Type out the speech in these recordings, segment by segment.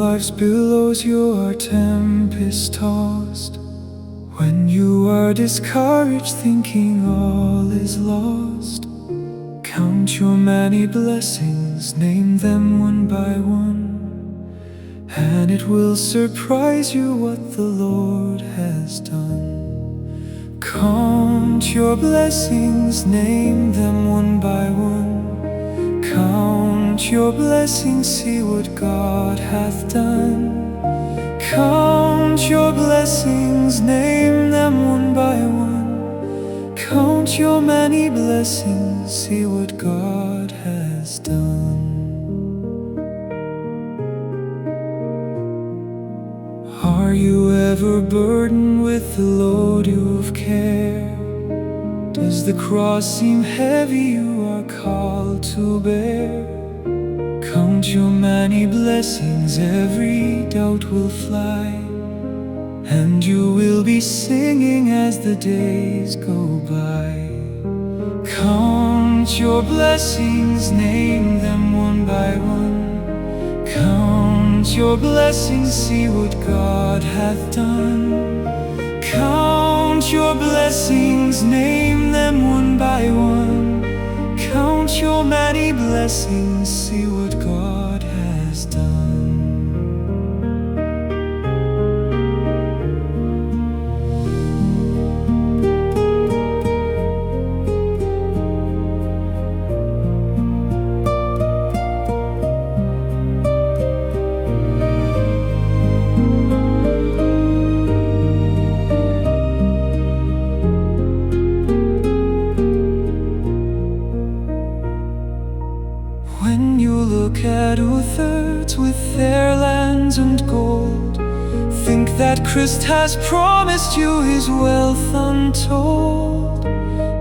life's billows you are tempest-tossed, when you are discouraged thinking all is lost, count your many blessings, name them one by one, and it will surprise you what the Lord has done. Count your blessings, name them one by one. Count your blessings, see what God hath done. Count your blessings, name them one by one. Count your many blessings, see what God has done. Are you ever burdened with the load of care? Does the cross seem heavy you are called to bear? Count your many blessings, every doubt will fly, and you will be singing as the days go by. Count your blessings, name them one by one. Count your blessings, see what God hath done. Count your blessings, name them one by one. Count your many blessings, see what God has done. When you look at others with their lands and gold, think that Christ has promised you his wealth untold.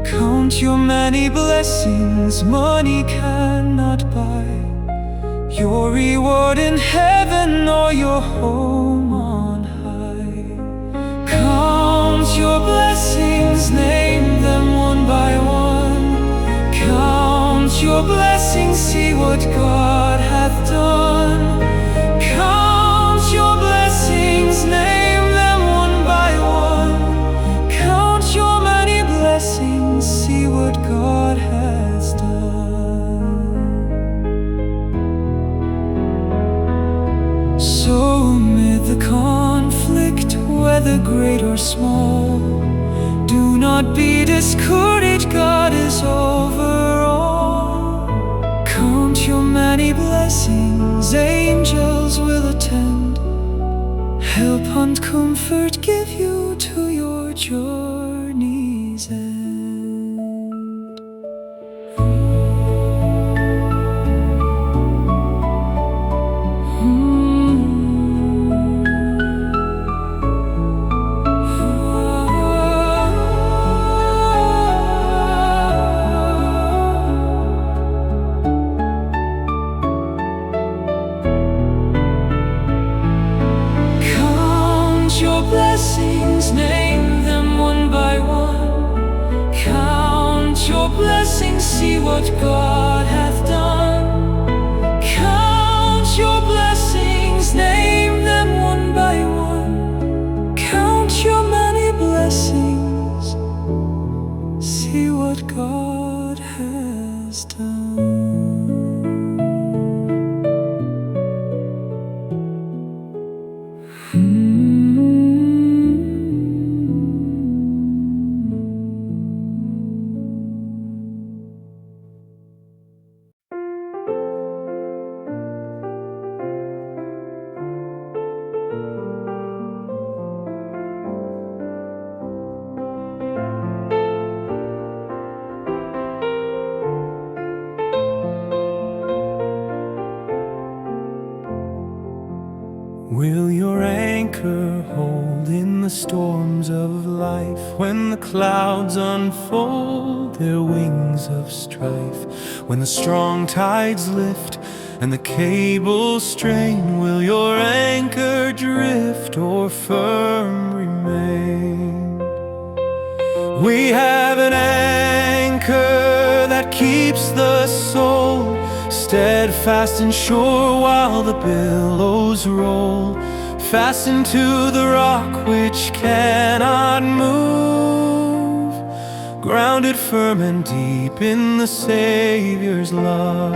Count your many blessings, money cannot buy your reward in heaven or your home on high. Count your blessings, name them one by one. Count your blessings, see what God hath done. Count your blessings, name them one by one. Count your many blessings, see what God has done. So amid the conflict, whether great or small, do not be discouraged, God is over all. Count your many blessings, angels will attend, help and comfort give you to your journey's end. Blessings, name them one by one. Count your blessings, see what God hath done. Count your blessings, name them one by one. Count your many blessings, see what God has done. Will your anchor hold in the storms of life? When the clouds unfold their wings of strife, when the strong tides lift and the cables strain, will your anchor drift or firm remain? We have an anchor that keeps the soul steadfast fast and sure while the billows roll, fastened to the rock which cannot move, grounded firm and deep in the Saviour's love.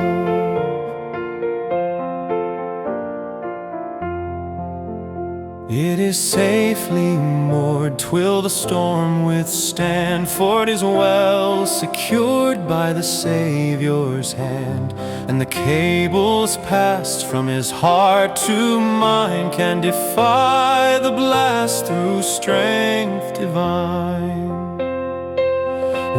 It is safely moored, 'twill the storm withstand, for it is well secured by the Saviour's hand. And the cables passed from his heart to mine can defy the blast through strength divine.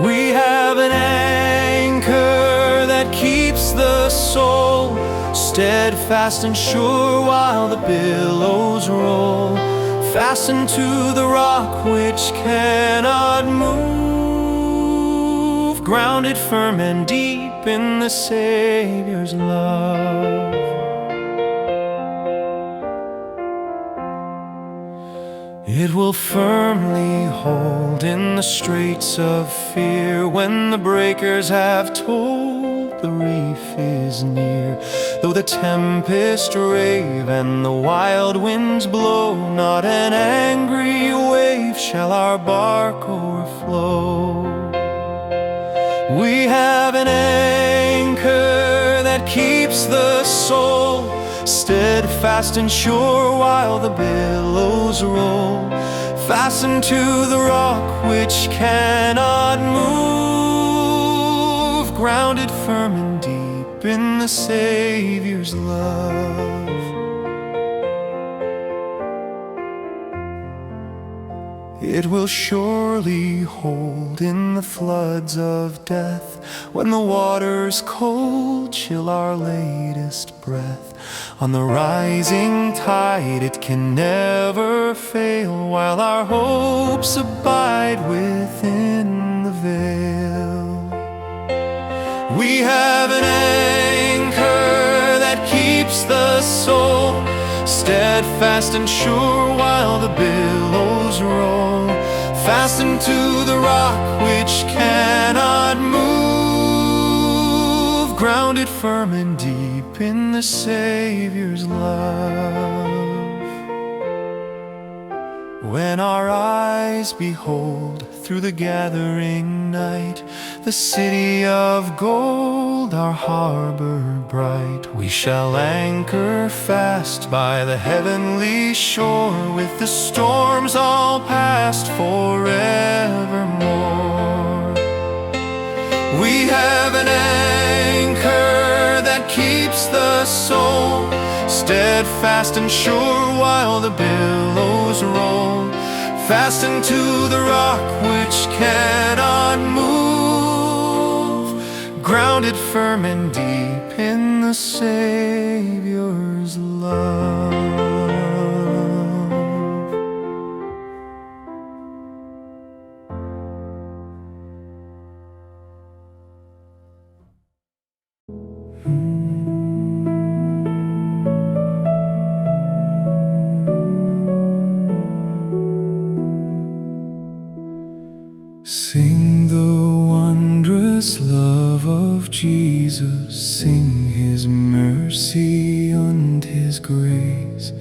We have an anchor that keeps the soul steadfast and sure while the billows roll, fastened to the rock which cannot move, grounded firm and deep in the Saviour's love. It will firmly hold in the straits of fear when the breakers have told the reef is near. Though the tempest rave and the wild winds blow, not an angry wave shall our bark overflow. We have an anchor that keeps the soul steadfast and sure while the billows roll, fastened to the rock which cannot move, grounded firm and deep in the Saviour's love. It will surely hold in the floods of death, when the waters cold chill our latest breath. On the rising tide it can never fail, while our hopes abide within the veil. We have an anchor that keeps the soul steadfast and sure while the billows roll, fastened to the rock which cannot move, grounded firm and deep in the Saviour's love. When our eyes behold through the gathering night the city of gold, our harbor bright, we shall anchor fast by the heavenly shore, with the storms all past forevermore. We have an anchor that keeps the soul steadfast and sure while the billows roll, fastened to the rock which cannot move, grounded firm and deep in the Saviour's love. Sing the wondrous love of Jesus, sing His mercy and His grace.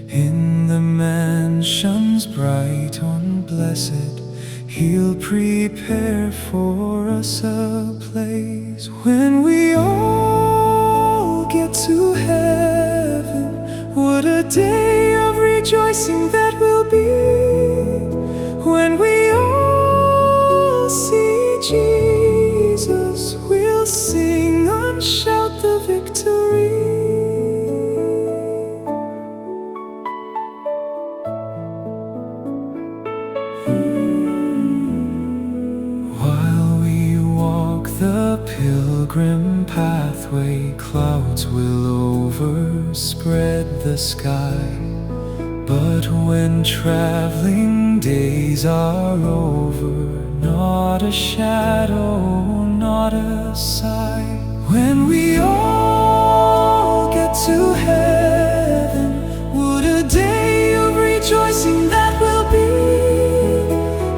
In the mansions bright and blessed, He'll prepare for us a place. When we all get to heaven, what a day of rejoicing that will be, when we all see Jesus, we'll sing and shout the victory. While we walk the pilgrim pathway, clouds will overspread the sky. But when traveling days are over, not a shadow, not a sigh. When we all get to heaven, what a day of rejoicing that will be,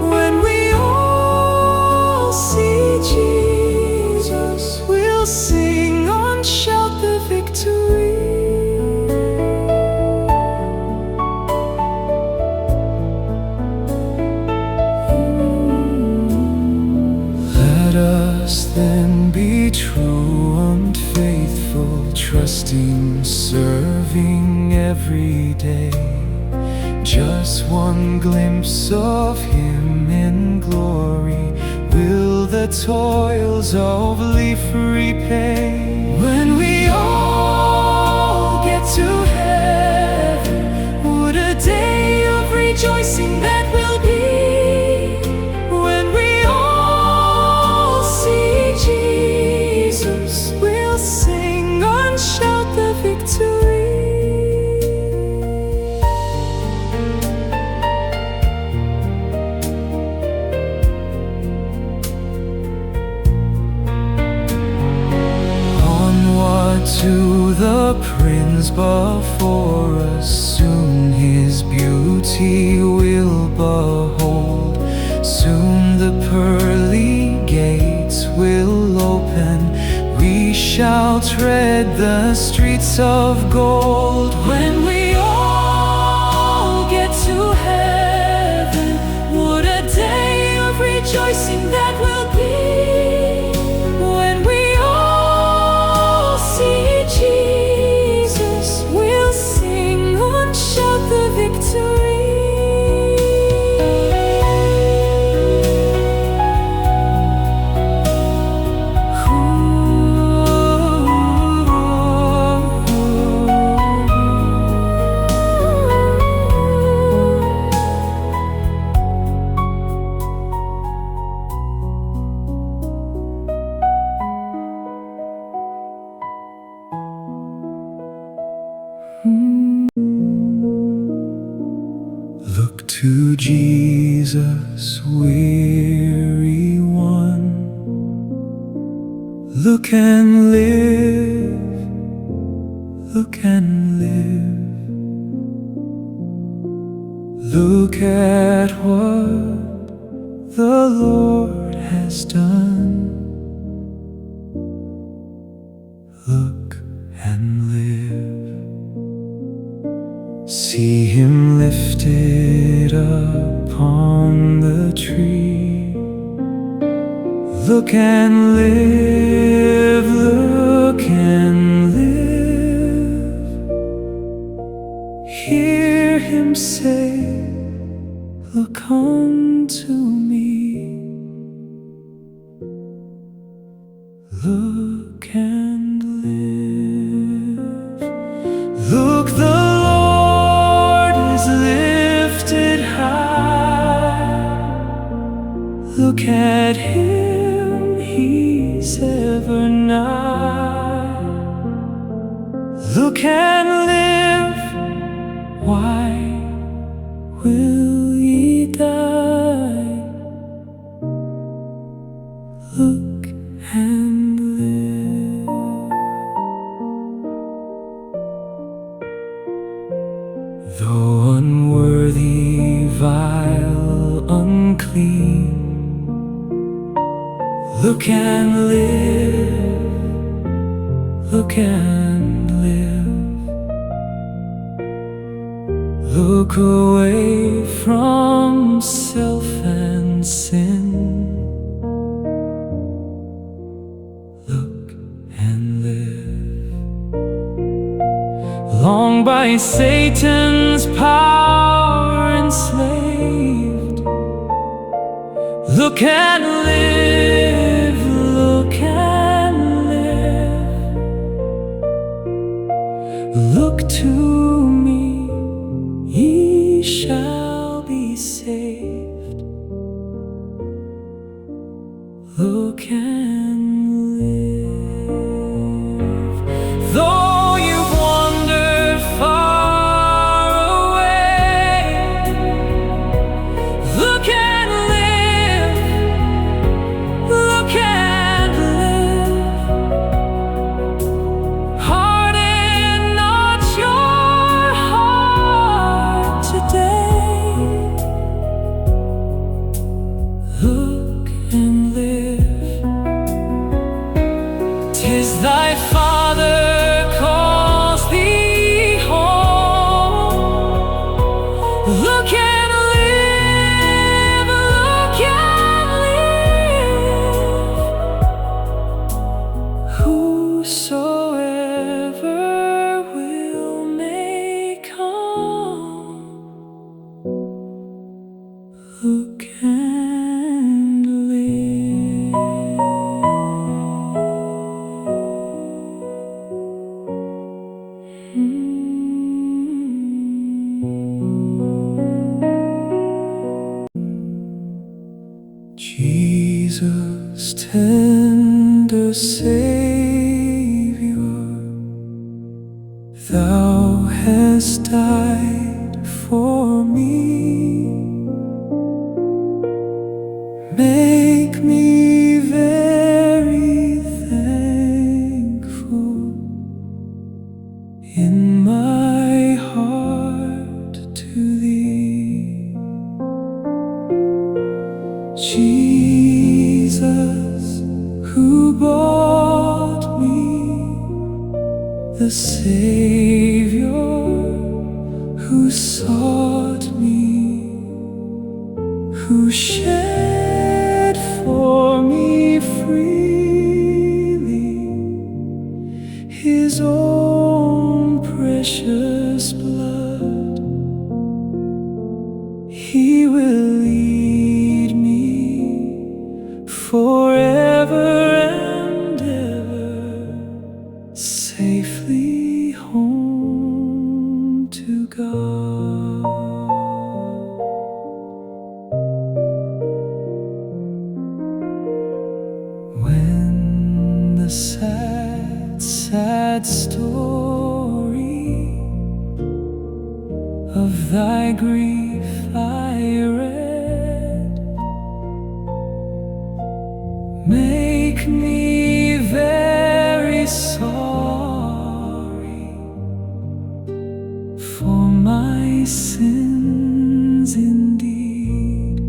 when we all see Jesus, we'll sing and shout the victory. just one glimpse of Him in glory will the toils of life repay. When we all get to heaven, what a day of rejoicing that will be. When we all see Jesus, we'll sing and shout the victory. To the Prince before us, soon His beauty we'll behold. Soon the pearly gates will open, we shall tread the streets of gold. When we all get to heaven, what a day of rejoicing that will be. Look to Jesus, weary one. Look and live, look and live. Look at what the Lord has done. Look and live. See Him lifted upon the tree. Look and live, look and live. Hear Him say, look unto me. Look and live. Look, the look at Him, He's ever nigh. Look and live, why will ye die? Look and live. Though unworthy, vile, unclean, look and live, look and live. Look away from self and sin. Look and live. Long by Satan's power enslaved, look and live, look and live. Look to me, ye shall be saved. Look and live. Though you've wandered far away, look and live, look and live. Harden not your heart today. Look and live. look and live. Jesus, tender Saviour, Thou hast died for me. Make me very thankful in my heart to Thee. Jesus, who bought me, the Saviour who sought me, who shed for me freely His own precious blood. He will lead me forever and ever safely home to God. When the sad, sad story of Thy grief I read, make me very sorry for my sins indeed.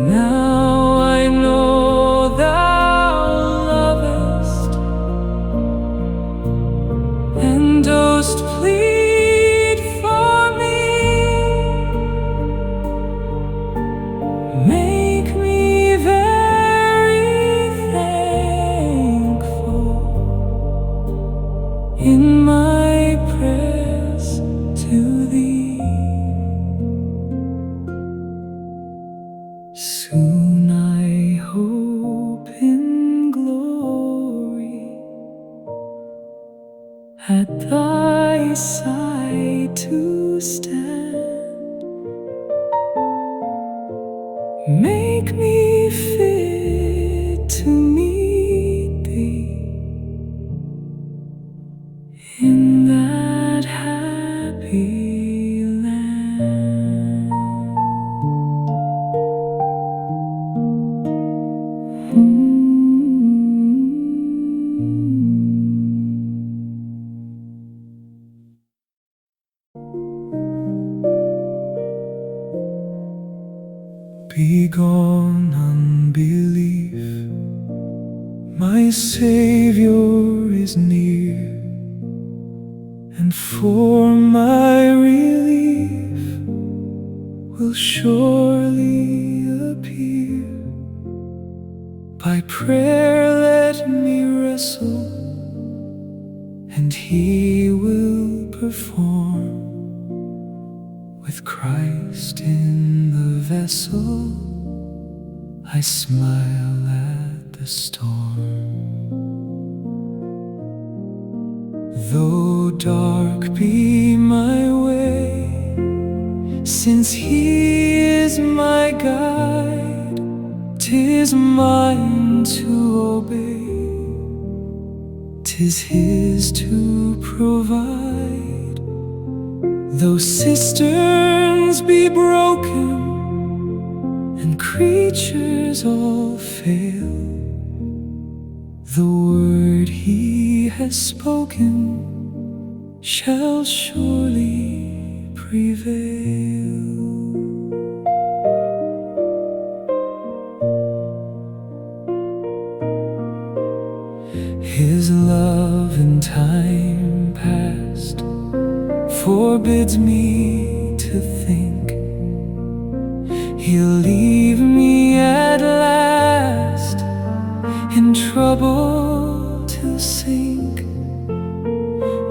Now I know Thou lovest and dost plead for me. Make me very thankful in my prayers to Thee. Soon I hope in glory at Thy side to stand. Make me fit to meet Thee in that happy land. Begone unbelief, my Saviour is near, and for my relief will surely appear. By prayer let me wrestle, and He will perform. With Christ in the vessel, I smile at the storm. Though dark be my way, since He is my guide, 'tis mine to obey, 'tis His to provide. Though cisterns be broken and creatures all fail, the word He has spoken shall surely prevail. His love in time past forbids me to think He'll leave me at last in trouble to sink.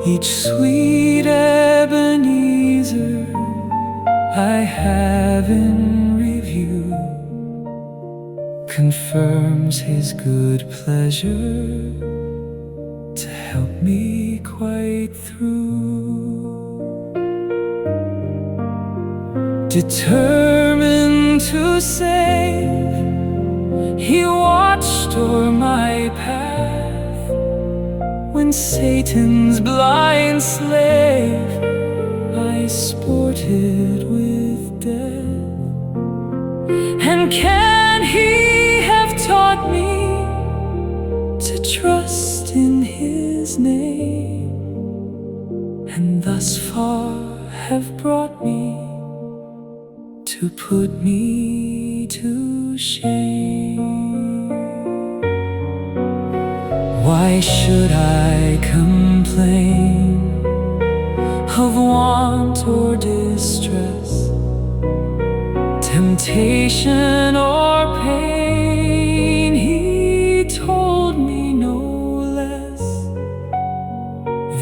Each sweet Ebenezer I have in review confirms His good pleasure to help me quite through. Determined to save, He watched o'er my path. When Satan's blind slave I sported with death. And can He have taught me to trust in His name, and thus far have brought me to put me to shame? Why should I complain of want or distress, temptation or pain? He told me no less.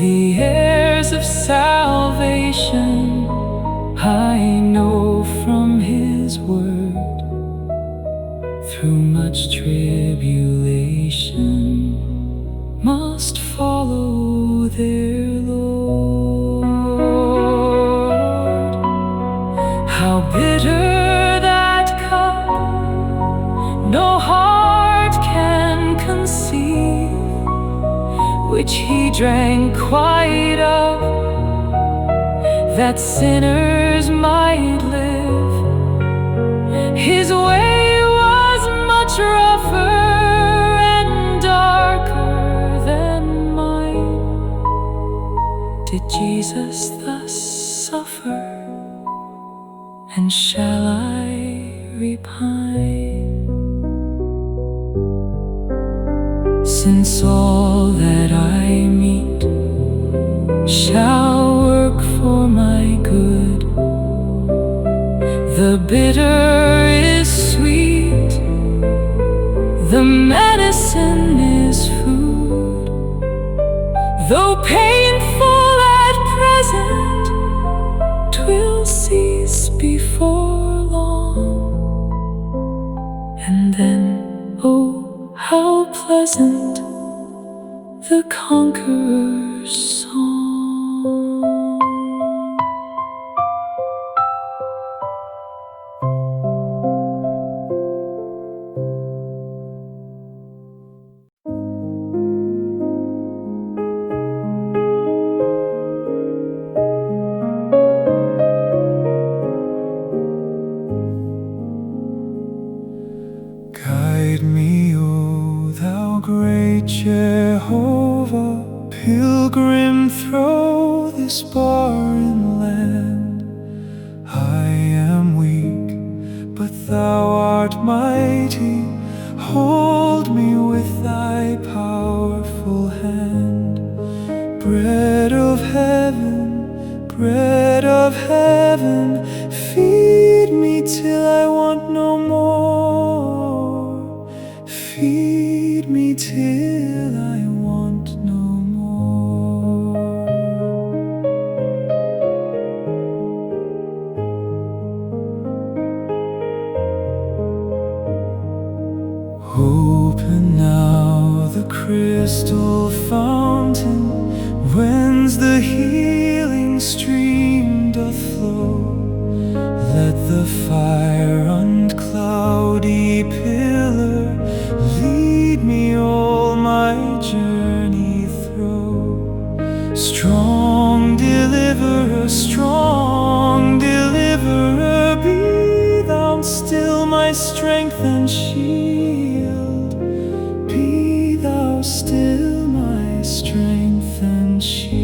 The heirs of salvation I know from His word, through much tribulation must follow their Lord. How bitter that cup no heart can conceive, which He drank quite of, that sinners might live. His way was much rougher and darker than mine. Did Jesus thus suffer, and shall I repine? Since all that I meet shall work for my good, the bitter is sweet, the medicine is food. Though painful at present, 'twill cease before long. And then, oh, how pleasant the conqueror's song. Guide me, O thou great Jehovah, pilgrim through this barren land. I am weak, but thou art mighty. Hold me with thy powerful hand. Bread of heaven, feed me till I want no more. Feed me till I want no more. Open now the crystal fountain, whence the healing stream doth flow. Let the fire and cloudy pillar lead me all my journey through. Strong deliverer, be thou still my strength and shield. Be thou still my strength and shield.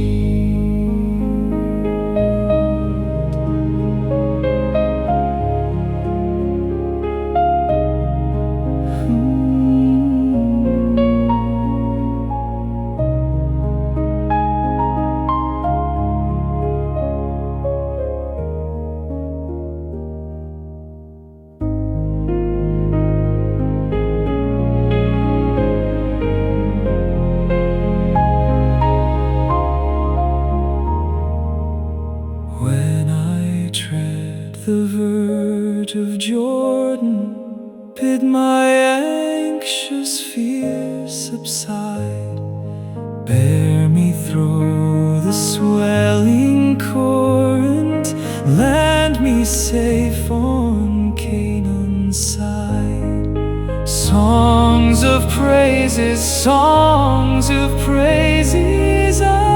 the verge of Jordan, bid my anxious fears subside. Bear me through the swelling current, land me safe on Canaan's side. Songs of praises I